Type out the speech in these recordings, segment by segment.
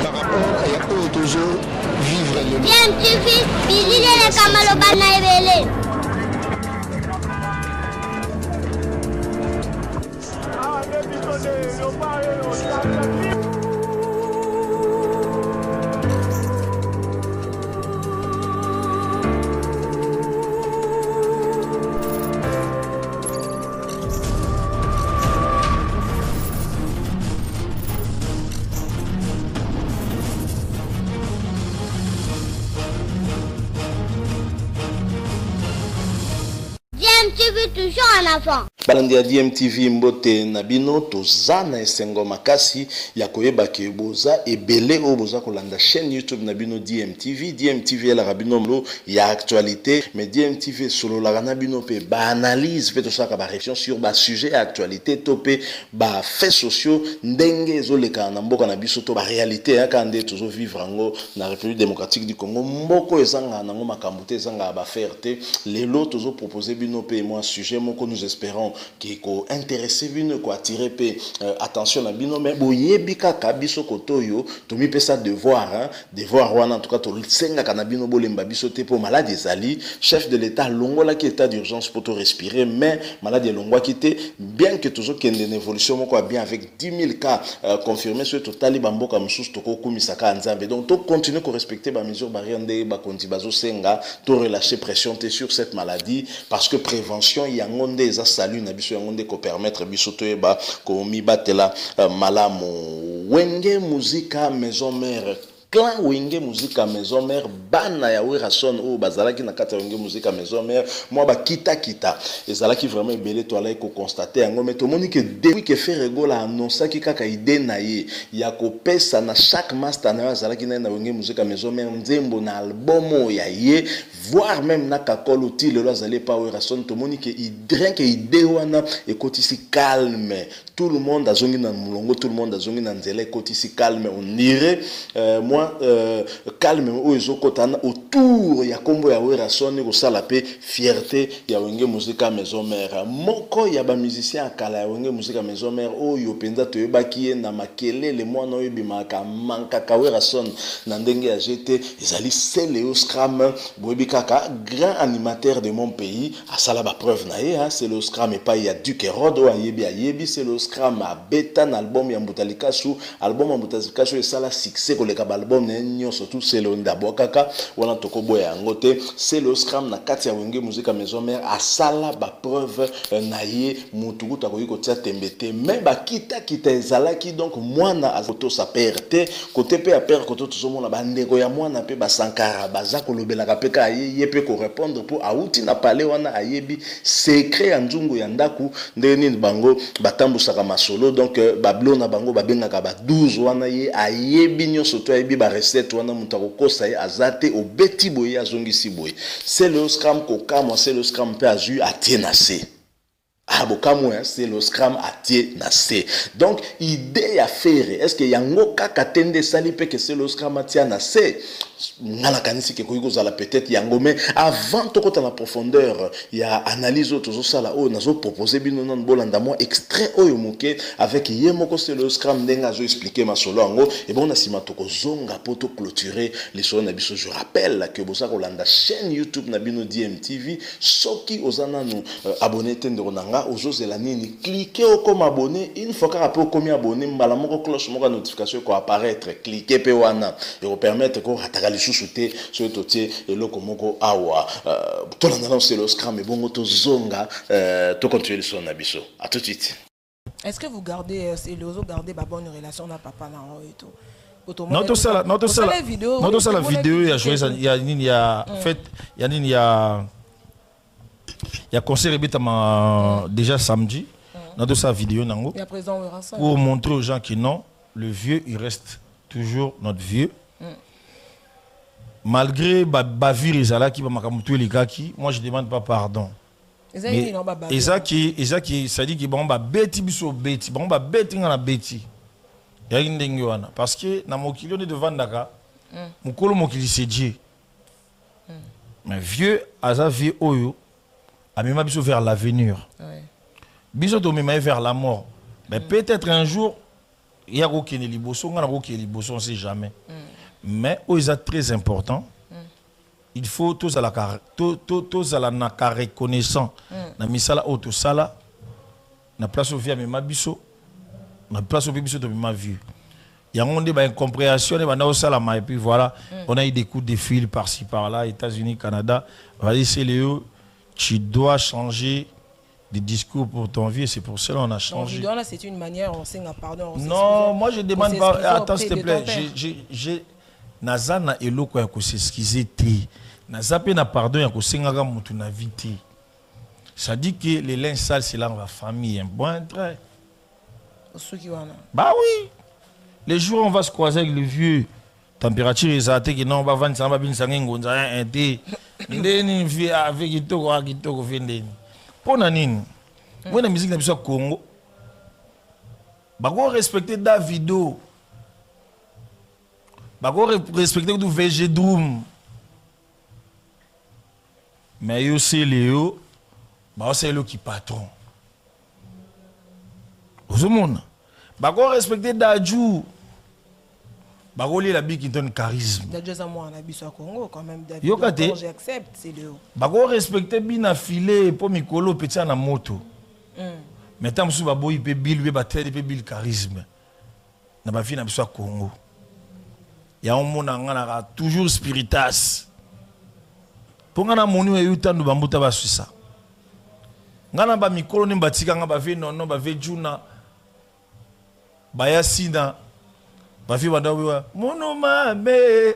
par rapport à toujours vivre le bien tu fais bilile le kamalo bana ebele tu veux toujours un enfant. Balandi ya DMTV mbote na bino toza na esengo makasi ya koyeba ke boza ebele o boza kolanda chaîne YouTube na bino DMTV la rabino mlo ya actualité mais DMTV solo la na bino pe ba analyse pe to saka ba réflexion sur ba sujet actualité topé ba faits sociaux ndenge ezoleka na mboka na biso to ba réalité ya kande tozo vivre ngo na République démocratique du Congo mboko ezanga nango makambo te ezanga ba fierté lelo tozo proposer bino pe moi sujet moko nous espérons qui ko intéressé bino ko attirer pe attention na bino mais boyebi kaka biso kotoyo to mi pesa devoir wana en tout cas to senga kana bino bolemba biso te po maladie ezali chef de l'état longola ki état d'urgence pour to respirer mais maladie longwa kité bien que toujours qu'il y ait une évolution moko bien avec 10 000 cas confirmés sur total bamboka msusu to ko kumisaka nzambe donc to continuer ko respecter ba mesures barrières nde ba kondi bazo senga to relâcher pression sur cette maladie parce que prévention yango nde eza salut na biso yango nde ko permettre biso to eba ko mi batela malamu wenge muzika maison mère clan wenge muzika maison mère bana ya werason o bazalaki na kata wenge muzika maison mère moi ba kita ezalaki vraiment belé to ala ko constater yango mais to moni que depuis que fait regola annonça ki kaka idée na ye ya ko pesa na chaque master na bazalaki na wenge muzika maison mère nzembo na album ya ye voire même na kakolo ti le azali pa werason to moni que idrin que idée wana e kotisi calme tout le monde azongi na mulongo tout le monde azongi na nzela e kotisi calme on dirait moi calme oyo kotana autour ya kombo ya werason ko sala pe fierté ya wenge muzika maison mère moko ya ba musicien akala ya wenge muzika maison mère oyo penza to yebaki na makelele mwana oyo bimaka manka ka werason na ndenge ya jeté ezali Célio Scram boyebi kaka grand animateur de mon pays asala ba preuve na ye Célio Scram et pas ya Duke Rod o ayebi Célio Scram a beta na album ya Mbutalikasu album ya Mbutalikasu esala succès ko leka album nenyo surtout Célio Ndabokaka wana tokobo ya ngote Célio Scram na kati ya wenge muzika maison mère asala ba preuve na ye mutukuta ko yiko tia tembete mais ba kita ezalaki donc mwana azoto sa perte côté pe a père côté tozomona ba ndeko ya mwana pe ba sankara baza ko lobela ka pe ka ye pe ko répondre pour auti na parler wana ayebi secret ya nzungu ya ndaku ndeni bango batambusaka masolo donc bablo na bango babengaka ba 12 wana ye ayebi nyoso to ayebi ba recette wana mutako kosa ye azate obeti boye azongisi boye c'est le scram ko kama c'est le scram pe azu atenase abokamwe c'est le scram atie nase donc idée à faire est-ce que yango kaka tende sali pe que c'est le scram atie nase ngala kanisi ke koyiko zala peut-être yango mais avant to kota na profondeur ya analyse auto sala o nazo proposer bino nan bolanda mo extrait oyo moke avec yemoko c'est le scram ndenga zo expliquer ma solo ngo et bon na sima to ko zonga poto clôturer les solo na biso je rappelle que bosa ko landa chaîne YouTube na bino DMTV soki ozana no abonné tendero nanga ozozela nini cliquez au comme abonné une fois ka po comme abonné mbala moko cloche moko notification ko apparaître cliquez pe wana et vous permettre ko rataka les chouchoutés sur totier et le komoko awa to landa c'est le scram et bongo to zonga to continuer le son na biso à tout de suite. Est-ce que vous gardez c'est le garder ba bonne relation na papa na et tout? Notre salle la vidéo il y a joué il y a fait il y a concert déjà samedi notre salle vidéo nango pour montrer aux gens que non le vieux il reste toujours notre vieux malgré bavir ezalaki ba makamutu elikaki moi je demande pas pardon. Ezaki ça dit que bon ba beti biso beti bon ba beti ngana beti ya ndenge wana parce que na mokili on est devant ndaka mukolo mokili c'est Dieu mais vieux aza vie oyo amema biso vers l'avenir biso to mema vers la mort mais peut-être un jour il y a aucun liboso, on a aucun liboso, on sait jamais. Mais c'est très important. Il faut tous à la reconnaissant. Na misala auto sala, na place au via ma biso, na place au biso de ma vie. Il y a une incompréhension et puis voilà, on a eu des coups de fil par-ci par-là, États-Unis, Canada. Vas-y, c'est Léo, tu dois changer de discours pour ton vie, c'est pour cela qu'on a changé. Donc, là, c'est une manière, on signe un pardon. Non, moi je demande pas. Attends, s'il te plaît. J'ai Nazana et l'eau quoi s'excuser. Nazape na pardon ya ko senga mutu na vite. Ça dit que les linges sales c'est là dans la famille, un bon trait. Bah oui. Les jours on va se croiser avec le vieux. Température exagérée que non on va vendre ça va bien sangue ngonza un thé. Ndeni vie avec kitoko vendeni. Pona nini? Moi na musique na biso Congo. Ba go respecter Davido. Ba go respecter du VG Doom. Mais yo c'est Léo, bah c'est le qui patron. Au monde, bah qu'on respecte Dadju, bah qu'on la bille qui donne charisme. Dadju ça moi on a vu sur Congo quand même. Yo kate. J'accepte c'est Léo. Bah qu'on respecte bien filé pour Mikolo petit na moto. Mais tant que bah boy peut bill bah tête peut bill charisme. Na ba fi na biso Congo. Ya on mona ngana toujours spiritas. Pour nga na moni we yutandu bambuta ba suisa. Ngana ba mikolo ni batika nga ba ve nono ba ve juna. Ba yasina. Ba fi badawa mono mame.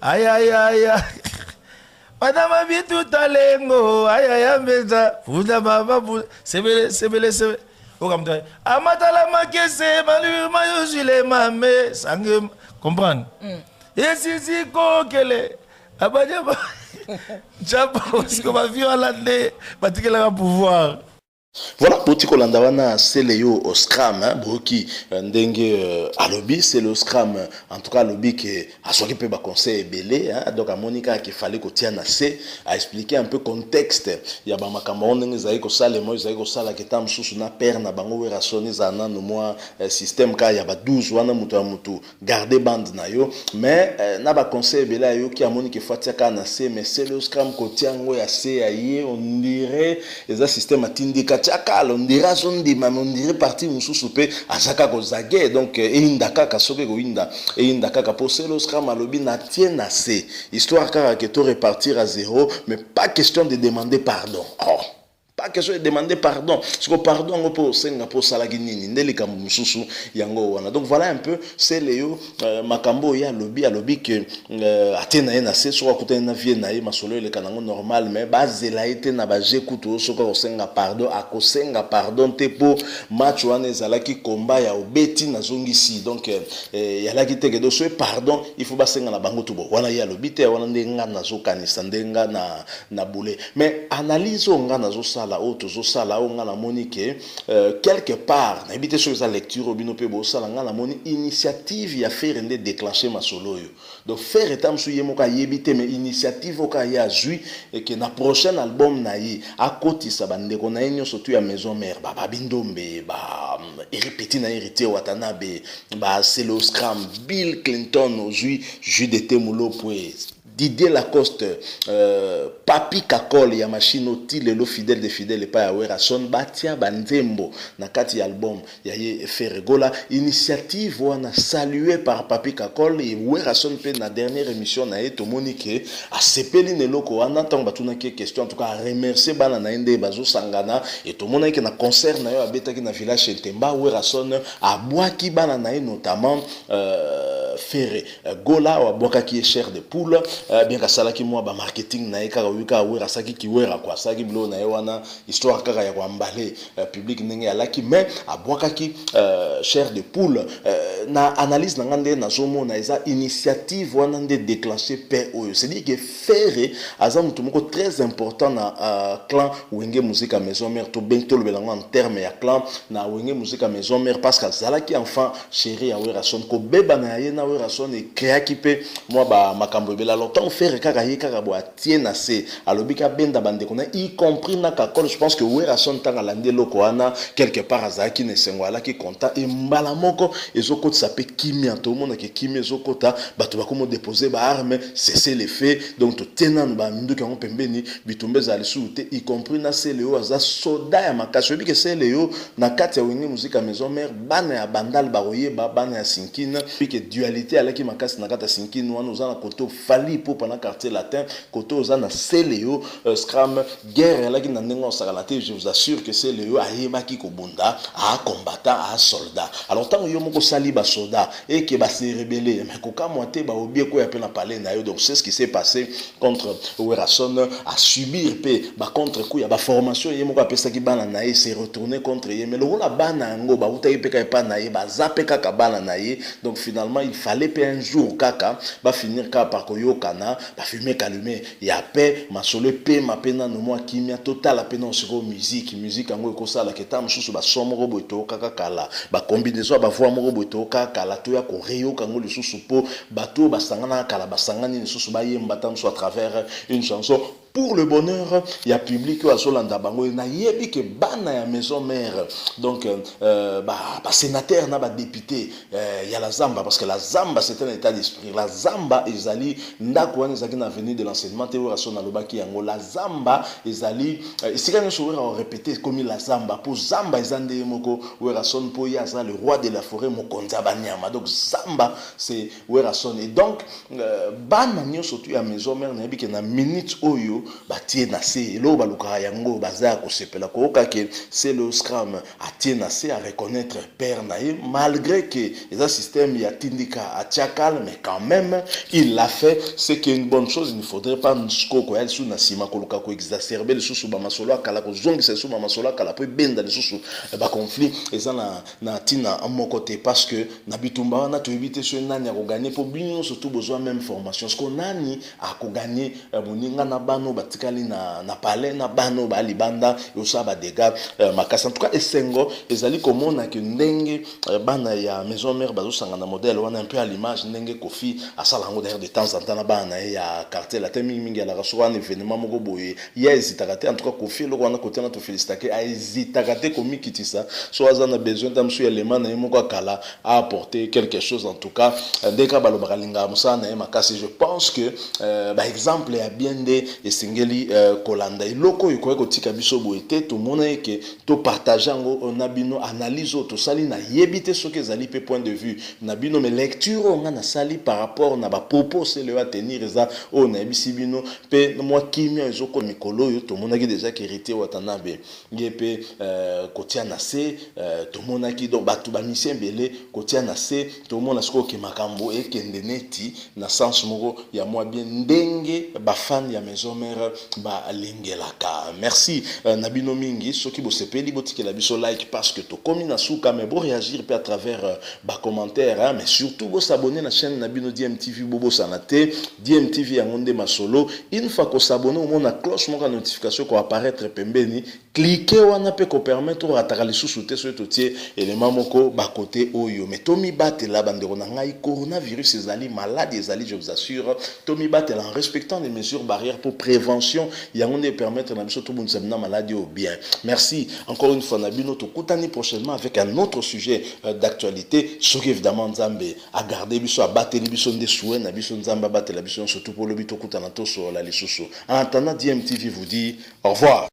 Ay ay ay. Madame bitu talengo. Ay ay mbeza. Fuda baba sebele. Okamta. Amatala makese malu mayo jule mame. Sangue comprendre. Yesi kokele. Abadja parce que ma vie hollandais, parce qu'elle a un pouvoir. Voilà, pour Tikolanda wana c'est Léo au scrum, Broki Ndenge alobi, c'est le scrum, en tout cas alobi que à ce qui peut ba conseil belé, donc à Monica qu'il fallait que tienne assez à expliquer un peu contexte. Il y a ba makambo ndenge zaiko sala moi zaiko sala que tam susu na père na bango we rasoni za na no moi système ka ya ba 12 wana mutu garder bande na yo, mais na ba conseil belé yo qui a Monica fatia ka na c'est mais c'est le scrum ko tiango ya c'est aye on dirait les système atindika on dirait on dirait parti mususupe asaka ko zage donc indaka ka soke ko inda indaka ka poser le scrum alobi na tient assez histoire car que to repartir à zéro mais pas question de demander pardon. Pas question de demander pardon. Parce que pardon, on peut Singapour Salaginini, Nelika Mususu, Yango Wana. Donc voilà un peu, c'est Léo, Makambo, ya lobby que Athéna Nase, soit côté na vie naï, ma solo le canango normal, mais base la été na baje kuto, soit au senga pardon, à kosenga pardon, tepo, match wane zalaki combat ya obeti na zongi si. Donc, ya la qui te que soit pardon, il faut pas senga na bango tubo. Wana ya lobby te, wana ndenga na zo kanisa, ndenga na boule. Mais analyse on na zo sala auto zo sala on la monique quelque part na habité sur sa lecture obino pe bo sala nga la moni initiative ya faire ndé déclencher ma solo yo donc faire etam su yemo ka yebité mais initiative ka ya zui et que na prochain album na yi a koti sa bande ko na nyo surtout ya maison mère ba bindombe ba répéter na hérité watanabe ba c'est le scram Bill Clinton aujourd'hui jus de temulo poe Didier Lacoste, Papi Kakol, ya machine oti lelo fidèle de fidèle et pas ya wera son batia banzembo na kati album ya ye Ferregola initiative wana salué par Papi Kakol et wera son pe na dernière émission na eto monique a sepeli neloko wana tant batuna ki question en tout cas remercier bana na ende bazo sangana et to mona ke na concert na yo abeta ki na village chez Temba wera son a boaki bana na notamment Ferre Gola ou boaka qui est cher de poule bien que ça qui moi ba marketing na eka wika wera saki ki wera kwa saki blo na wana histoire kaka ya kwambale public ndenge alaki mais abwaka ki chair de poule na analyse na ngande na zomo na eza initiative wana nde déclencher paix oyo c'est dire que faire aza mutu moko très important na clan wenge musique à maison mère to bento le belango en terme ya clan na wenge musique à maison mère parce que zala ki enfant chéri ya wera son ko beba na ye na Werason et créa qui peut moi ba makambo bela longtemps faire kaka ye kaka bo atien na se alobika benda bande kona y compris na kakol je pense que Werason tanga lande loko ana quelque part azaki ne sengwala ki konta et mbala moko ezoko tsape kimia to mona ke kimia ezokota bato bakomo déposer ba arme cesser les faits donc to tenant ba nduka on pembeni bitumbe za lisute y compris na se leo aza soda ya makasi bike se leo na kati ya wengi muzika maison mère bana ya bandal baroye ba bana ya sinkina bike dualité alaki makasi na kata sinkina wana ozana koto fali po pendant quartier latin koto ozana se leo scram guerre alaki na ndengo sakalate je vous assure que c'est leo ayebaki kobunda a combattant a soldat alors tant yo moko sali ba soldat et que ba se rebeller mais koka moite ba obie ko ya pe na parler na yo donc c'est ce qui s'est passé contre Werason a subir pe ba contre coup ya ba formation ye moko apesa ki bana na ye se retourner contre ye mais le la bana ngo ba uta pe ka pa na ye ba zape kaka bana na ye donc finalement il fallait pe un jour kaka ba finir ka par koyokana ba fumer calmer ya pe masolo pe mapena no moi kimia total apena sur musique ngo ko sala ke tam susu ba somo robo to kaka kala ba combinaison ba voix mo robo to kaka kala to ya ko reyo kango le susu po bato ba sangana kala ba sangani le susu ba yemba tam so à travers une chanson. Pour le bonheur, il y a public à Solanda Bango, il y a que bana ya maison mère, donc sénateur na ba député, il y a la Zamba parce que la Zamba c'est un état d'esprit. La Zamba ezali ndako wana ezaki na venue de l'enseignement théoration na lobaki yango la Zamba ezali sika no showera on répéter comme la Zamba pour Zamba ezande moko Werason po ya za le roi de la forêt mokonza banyama. Donc Zamba c'est Werason et donc bana nyo surtout ya maison mère na bi que na minute oyo batie na se lo baluka yango baza ko sepela ko ke c'est le scrum atie na se à reconnaître père naïe malgré que les système ya tindika a tchakal mais quand même il l'a fait c'est une bonne chose il ne faudrait pas nsko ko elle sous na sima ko luka ko exacerber le sous ba masolo kala ko zongi se sous ba masolo kala po benda le sous ba conflit eza na tina en mon côté parce que na bitumba na to éviter ce nani a ko gagner pour bien surtout besoin même formation ce qu'on nani a ko gagner moninga na bano batikali na palais na bano ba libanda yo sa ba dégâts makasa en tout cas esengo ezali komona que ndenge bana ya maison mère bazo sanga na modèle wana un peu à l'image ndenge Kofi a salango d'ailleurs de temps en temps na bana ya quartier la temi mingi la raso un événement moko boye ya hesitakate en tout cas Kofi lo wana côté na to féliciter a hesitakate komi kitisa so azana besoin d'amsu élément na moko kala a apporter quelque chose en tout cas ndeka balo bakalinga musana makasi je pense que par exemple ya bien des singeli kolanda iloko ikoye kotika biso boete to mona ke to partager ngo na bino analyse to sali na yebite soki ezali pe point de vue na bino mais lecture nga na sali par rapport na ba propos c'est le tenir eza o na bisi bino pe moi kimia ezoko mikolo yo to mona ki déjà ki hérité watanabe yepe kotia na se to mona ki donc batu ba mission belé kotia na se to mona siko ke makambo e kende neti na sens moko ya moi bien ndenge ba fan ya maison mère ba lingelaka. Merci Nabino Mingi soki bo sepeli botikela biso like parce que to komi na suka mais bo réagir pe à travers ba commentaire hein, mais surtout bo s'abonner na chaîne Nabino DMTV bobo sanate DMTV ya ngonde masolo une fois ko s'abonner au moins na cloche mo notification ko apparaître pembeni cliquer wana pe ko permettre o rataka les sous-souter sur totier élément moko ba côté oyo mais tomi batela bandeko na ngai coronavirus ezali malade ezali je vous assure tomi batela en respectant les mesures barrières pour prévention yangonde permettre na biso tout monde sabina maladie au bien. Merci encore une fois Nabino to kutani prochainement avec un autre sujet d'actualité soki évidemment Nzambe a garder biso a battre biso nde souhait na biso Nzamba battre la biso surtout pour le bito kutana to so la lisusu. En attendant DMTV vous dit au revoir.